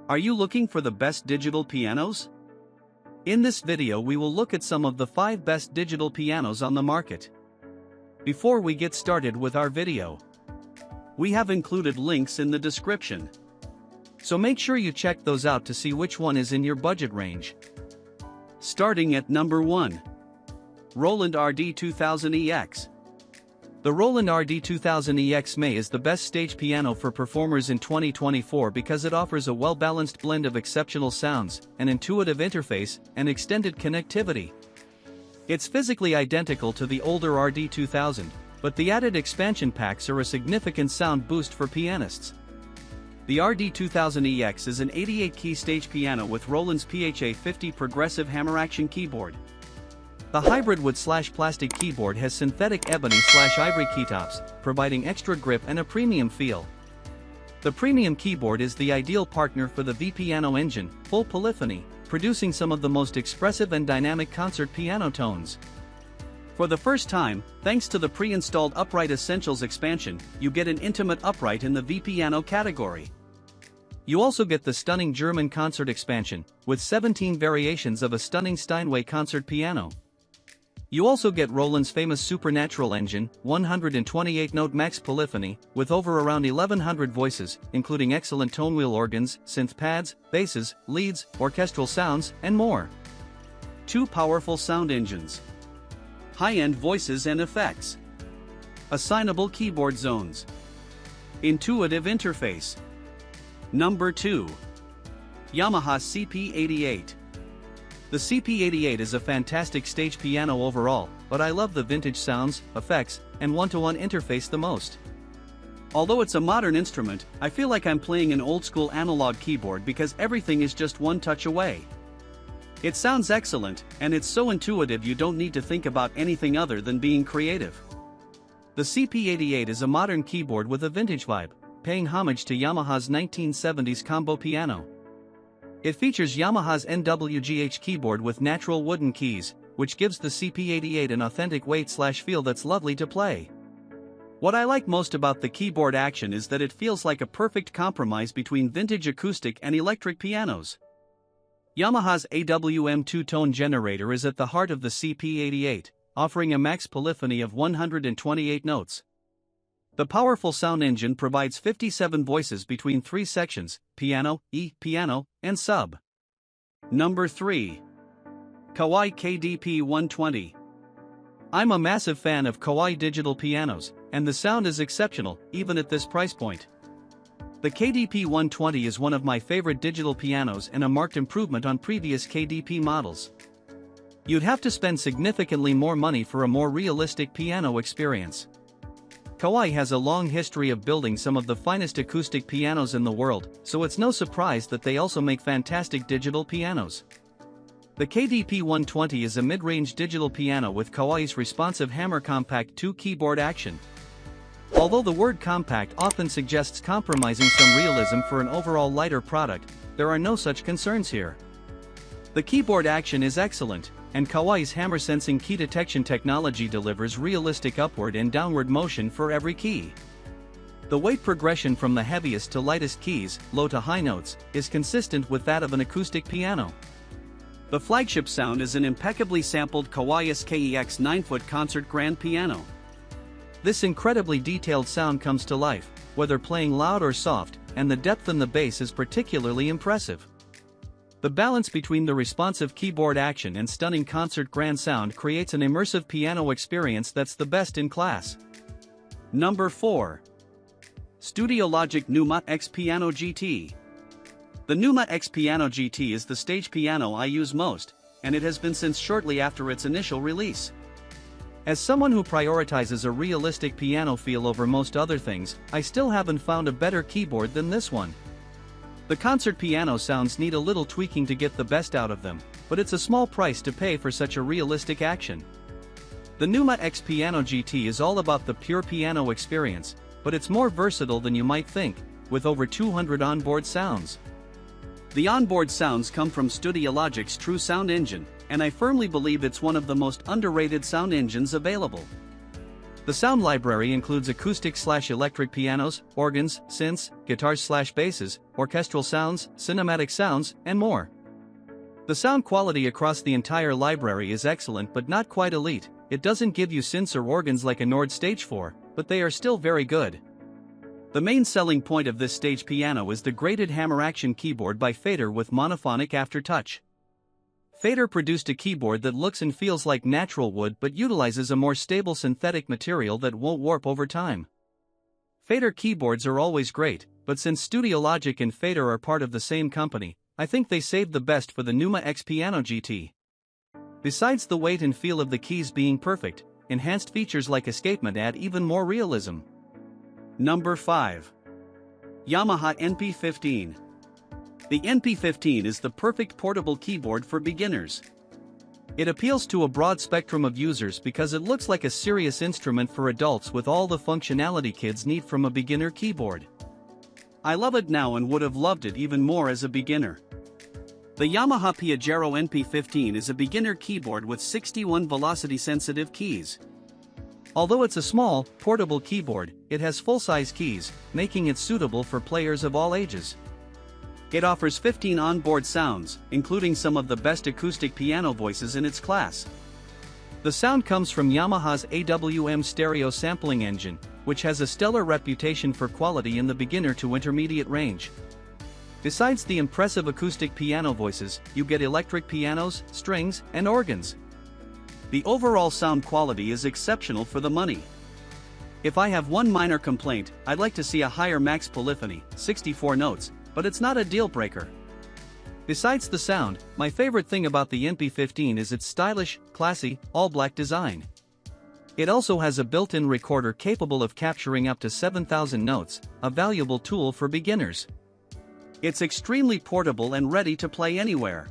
Are you looking for the best digital pianos? In this video we will look at some of the 5 best digital pianos on the market. Before we get started with our video, we have included links in the description. So make sure you check those out to see which one is in your budget range. Starting at number 1. Roland RD-2000 EX. The Roland RD-2000 EX May is the best stage piano for performers in 2024 because it offers a well-balanced blend of exceptional sounds, an intuitive interface, and extended connectivity. It's physically identical to the older RD-2000, but the added expansion packs are a significant sound boost for pianists. The RD-2000 EX is an 88-key stage piano with Roland's PHA50 progressive hammer action keyboard. The hybrid wood/plastic keyboard has synthetic ebony/ivory keytops, providing extra grip and a premium feel. The premium keyboard is the ideal partner for the V-Piano engine, full polyphony, producing some of the most expressive and dynamic concert piano tones. For the first time, thanks to the pre-installed Upright Essentials expansion, you get an intimate upright in the V-Piano category. You also get the stunning German concert expansion, with 17 variations of a stunning Steinway concert piano. You also get Roland's famous Supernatural engine, 128-note max polyphony, with over around 1100 voices, including excellent tonewheel organs, synth pads, basses, leads, orchestral sounds, and more. 2 powerful sound engines. High-end voices and effects. Assignable keyboard zones. Intuitive interface. Number 2. Yamaha CP88. The CP88 is a fantastic stage piano overall, but I love the vintage sounds, effects, and one-to-one interface the most. Although it's a modern instrument, I feel like I'm playing an old-school analog keyboard because everything is just one touch away. It sounds excellent, and it's so intuitive you don't need to think about anything other than being creative. The CP88 is a modern keyboard with a vintage vibe, paying homage to Yamaha's 1970s combo piano. It features Yamaha's NWGH keyboard with natural wooden keys, which gives the CP88 an authentic weight/feel that's lovely to play. What I like most about the keyboard action is that it feels like a perfect compromise between vintage acoustic and electric pianos. Yamaha's AWM two-tone generator is at the heart of the CP88, offering a max polyphony of 128 notes. The powerful sound engine provides 57 voices between 3 sections, piano, piano, and sub. Number 3. Kawai KDP120. I'm a massive fan of Kawai digital pianos, and the sound is exceptional, even at this price point. The KDP120 is one of my favorite digital pianos and a marked improvement on previous KDP models. You'd have to spend significantly more money for a more realistic piano experience. Kawai has a long history of building some of the finest acoustic pianos in the world, so it's no surprise that they also make fantastic digital pianos. The KDP120 is a mid-range digital piano with Kawai's responsive hammer compact 2 keyboard action. Although the word compact often suggests compromising some realism for an overall lighter product, there are no such concerns here. The keyboard action is excellent, and Kawai's hammer-sensing key detection technology delivers realistic upward and downward motion for every key. The weight progression from the heaviest to lightest keys, low to high notes, is consistent with that of an acoustic piano. The flagship sound is an impeccably sampled Kawai SKEX 9-foot concert grand piano. This incredibly detailed sound comes to life, whether playing loud or soft, and the depth in the bass is particularly impressive. The balance between the responsive keyboard action and stunning concert grand sound creates an immersive piano experience that's the best in class. Number 4. Studiologic Numa X Piano GT. The Numa X Piano GT is the stage piano I use most, and it has been since shortly after its initial release. As someone who prioritizes a realistic piano feel over most other things, I still haven't found a better keyboard than this one. The concert piano sounds need a little tweaking to get the best out of them, but it's a small price to pay for such a realistic action. The Numa X Piano GT is all about the pure piano experience, but it's more versatile than you might think, with over 200 onboard sounds. The onboard sounds come from Studiologic's true sound engine, and I firmly believe it's one of the most underrated sound engines available. The sound library includes acoustic/electric pianos, organs, synths, guitars/basses, orchestral sounds, cinematic sounds, and more. The sound quality across the entire library is excellent but not quite elite. It doesn't give you synths or organs like a Nord Stage 4, but they are still very good. The main selling point of this stage piano is the graded hammer action keyboard by Fader with monophonic aftertouch. Fader produced a keyboard that looks and feels like natural wood but utilizes a more stable synthetic material that won't warp over time. Fader keyboards are always great, but since Studiologic and Fader are part of the same company, I think they saved the best for the Numa X Piano GT. Besides the weight and feel of the keys being perfect, enhanced features like escapement add even more realism. Number 5. Yamaha NP-15. The NP-15 is the perfect portable keyboard for beginners. It appeals to a broad spectrum of users because it looks like a serious instrument for adults with all the functionality kids need from a beginner keyboard. I love it now and would have loved it even more as a beginner. The Yamaha NP-15 is a beginner keyboard with 61 velocity-sensitive keys. Although it's a small, portable keyboard, it has full-size keys, making it suitable for players of all ages. It offers 15 onboard sounds, including some of the best acoustic piano voices in its class. The sound comes from Yamaha's AWM stereo sampling engine, which has a stellar reputation for quality in the beginner to intermediate range. Besides the impressive acoustic piano voices, you get electric pianos, strings, and organs. The overall sound quality is exceptional for the money. If I have one minor complaint, I'd like to see a higher max polyphony, 64 notes, but it's not a deal breaker. Besides the sound, my favorite thing about the NP-15 is its stylish, classy, all-black design. It also has a built-in recorder capable of capturing up to 7,000 notes, a valuable tool for beginners. It's extremely portable and ready to play anywhere.